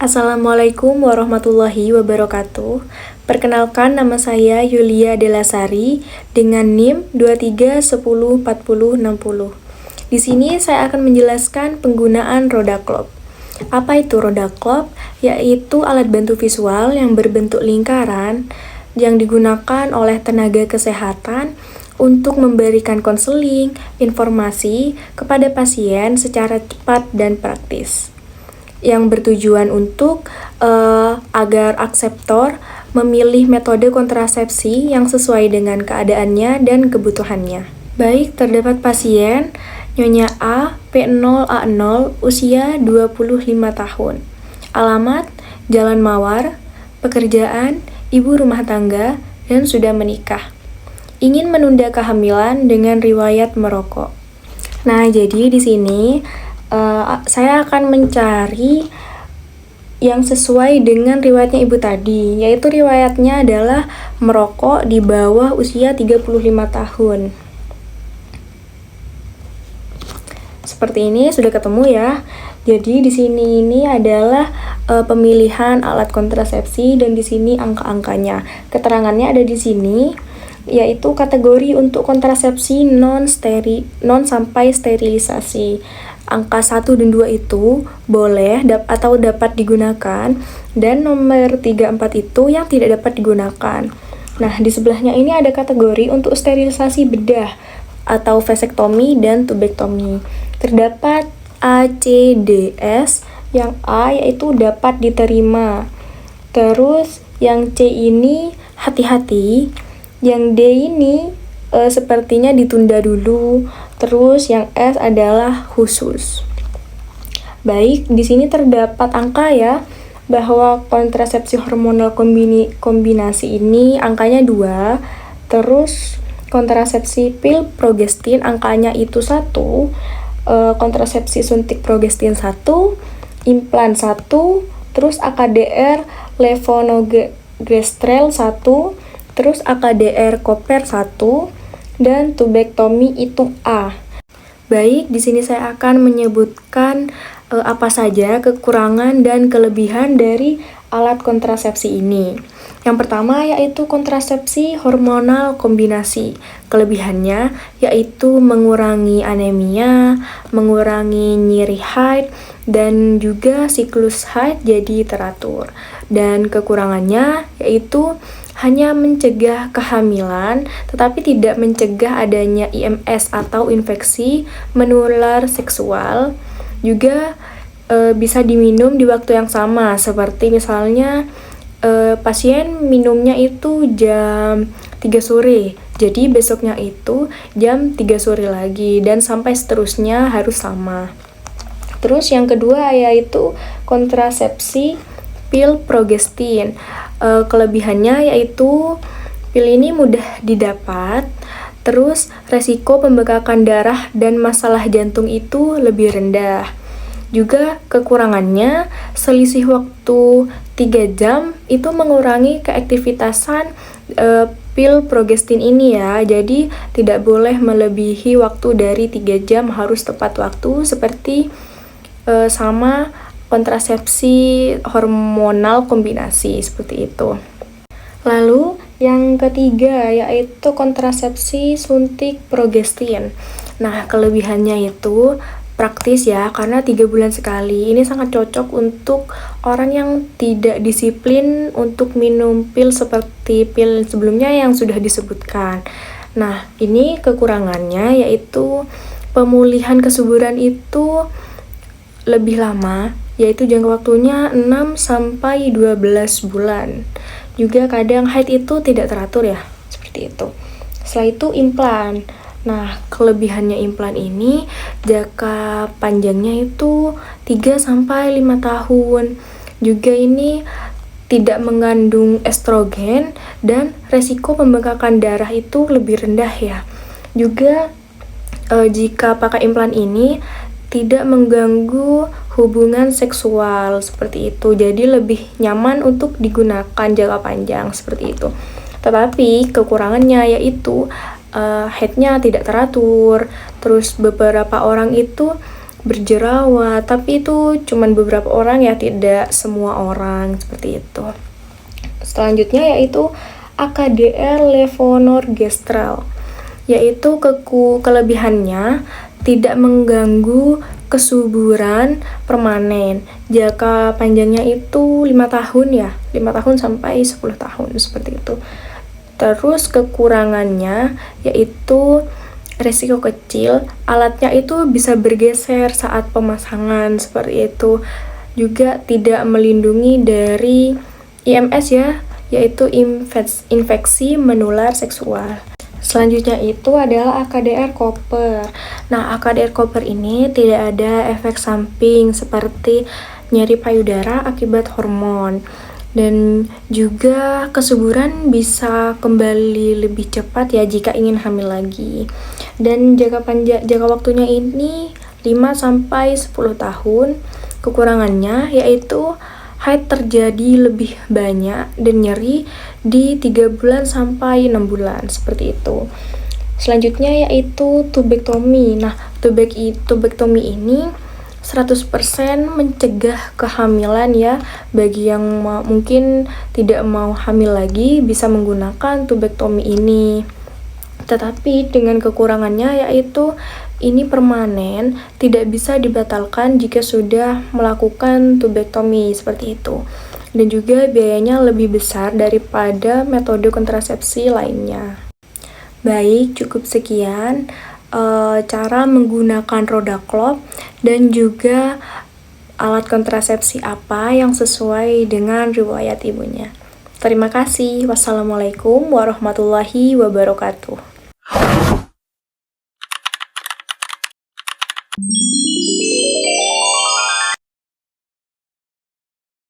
Assalamualaikum warahmatullahi wabarakatuh. Perkenalkan, nama saya Yulia Delasari dengan NIM 23104060. Di sini saya akan menjelaskan penggunaan roda klop. Apa itu roda klop? Yaitu alat bantu visual yang berbentuk lingkaran yang digunakan oleh tenaga kesehatan untuk memberikan konseling, informasi kepada pasien secara cepat dan praktis, yang bertujuan untuk agar akseptor memilih metode kontrasepsi yang sesuai dengan keadaannya dan kebutuhannya. Baik, terdapat pasien Nyonya A, P0A0, usia 25 tahun. Alamat, Jalan Mawar, pekerjaan, ibu rumah tangga, dan sudah menikah. Ingin menunda kehamilan dengan riwayat merokok. Nah, jadi di sini saya akan mencari yang sesuai dengan riwayatnya ibu tadi, yaitu riwayatnya adalah merokok di bawah usia 35 tahun. Seperti ini sudah ketemu ya. Jadi di sini ini adalah pemilihan alat kontrasepsi dan di sini angka-angkanya. Keterangannya ada di sini, yaitu kategori untuk kontrasepsi non sampai sterilisasi. Angka 1 dan 2 itu boleh atau dapat digunakan, dan nomor 3, 4 itu yang tidak dapat digunakan. Nah, di sebelahnya ini ada kategori untuk sterilisasi bedah atau vasektomi dan tubektomi. Terdapat A, C, D, S. Yang A yaitu dapat diterima. Terus yang C ini hati-hati. Yang D ini sepertinya ditunda dulu. Terus yang S adalah khusus. Baik, di sini terdapat angka ya, bahwa kontrasepsi hormonal kombinasi ini angkanya 2. Terus kontrasepsi pil progestin angkanya itu 1. Kontrasepsi suntik progestin 1, implan 1, terus AKDR levonorgestrel 1, terus AKDR koper 1, dan tubektomi itu A. Baik, di sini saya akan menyebutkan apa saja kekurangan dan kelebihan dari alat kontrasepsi ini. Yang pertama yaitu kontrasepsi hormonal kombinasi. Kelebihannya yaitu mengurangi anemia, mengurangi nyeri haid, dan juga siklus haid jadi teratur. Dan kekurangannya yaitu hanya mencegah kehamilan, tetapi tidak mencegah adanya IMS atau infeksi menular seksual. Juga bisa diminum di waktu yang sama, seperti misalnya pasien minumnya itu jam 3 sore, jadi besoknya itu jam 3 sore lagi, dan sampai seterusnya harus sama. Terus yang kedua yaitu kontrasepsi pil progestin. Kelebihannya yaitu pil ini mudah didapat, terus resiko pembekakan darah dan masalah jantung itu lebih rendah. Juga kekurangannya, selisih waktu 3 jam itu mengurangi keaktivitasan pil progestin ini ya. Jadi tidak boleh melebihi waktu dari 3 jam, harus tepat waktu seperti sama kontrasepsi hormonal kombinasi seperti itu. Lalu yang ketiga yaitu kontrasepsi suntik progestin. Nah, kelebihannya itu praktis ya, karena 3 bulan sekali. Ini sangat cocok untuk orang yang tidak disiplin untuk minum pil seperti pil sebelumnya yang sudah disebutkan. Nah, ini kekurangannya yaitu pemulihan kesuburan itu lebih lama, yaitu jangka waktunya 6-12 bulan. Juga kadang haid itu tidak teratur ya, seperti itu. Setelah itu implan. Nah, kelebihannya implan ini jangka panjangnya itu 3-5 tahun. Juga ini tidak mengandung estrogen dan resiko pembengkakan darah itu lebih rendah ya. Juga jika pakai implan ini tidak mengganggu hubungan seksual seperti itu. Jadi lebih nyaman untuk digunakan jangka panjang seperti itu. Tetapi kekurangannya yaitu haidnya tidak teratur. Terus beberapa orang itu berjerawat, tapi itu cuman beberapa orang ya, tidak semua orang seperti itu. Selanjutnya yaitu AKDR levonorgestrel, yaitu kelebihannya tidak mengganggu kesuburan permanen. Jangka panjangnya itu 5 tahun ya, 5 tahun sampai 10 tahun seperti itu. Terus kekurangannya yaitu resiko kecil, alatnya itu bisa bergeser saat pemasangan seperti itu. Juga tidak melindungi dari IMS ya, yaitu infeksi menular seksual. Selanjutnya itu adalah AKDR Copper. Nah, AKDR Copper ini tidak ada efek samping seperti nyeri payudara akibat hormon. Dan juga kesuburan bisa kembali lebih cepat ya jika ingin hamil lagi. Dan jangka waktunya ini 5 sampai 10 tahun. Kekurangannya yaitu haid terjadi lebih banyak dan nyeri di 3 bulan sampai 6 bulan seperti itu. Selanjutnya yaitu tubektomi. Nah, tubektomi ini 100% mencegah kehamilan ya. Bagi yang mungkin tidak mau hamil lagi bisa menggunakan tubektomi ini. Tetapi dengan kekurangannya yaitu ini permanen, tidak bisa dibatalkan jika sudah melakukan tubektomi seperti itu. Dan juga biayanya lebih besar daripada metode kontrasepsi lainnya. Baik, cukup sekian cara menggunakan roda klop dan juga alat kontrasepsi apa yang sesuai dengan riwayat ibunya. Terima kasih. Wassalamualaikum warahmatullahi wabarakatuh.